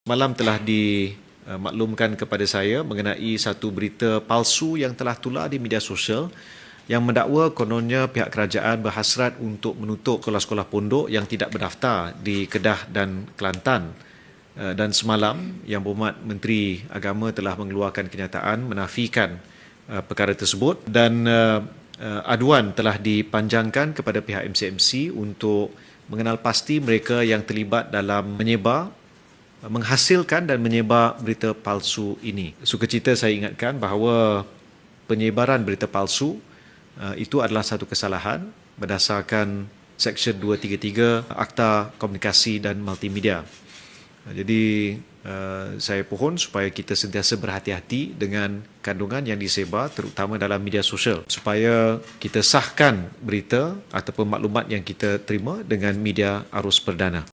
Malam telah dimaklumkan kepada saya mengenai satu berita palsu yang telah tular di media sosial yang mendakwa kononnya pihak kerajaan berhasrat untuk menutup sekolah-sekolah pondok yang tidak berdaftar di Kedah dan Kelantan. Dan semalam, Yang Berhormat Menteri Agama telah mengeluarkan kenyataan menafikan perkara tersebut dan aduan telah dipanjangkan kepada pihak MCMC untuk mengenal pasti mereka yang terlibat dalam menghasilkan dan menyebar berita palsu ini. Sukacita saya ingatkan bahawa penyebaran berita palsu itu adalah satu kesalahan berdasarkan Seksyen 233 Akta Komunikasi dan Multimedia. Jadi saya pohon supaya kita sentiasa berhati-hati dengan kandungan yang disebar terutama dalam media sosial supaya kita sahkan berita ataupun maklumat yang kita terima dengan media arus perdana.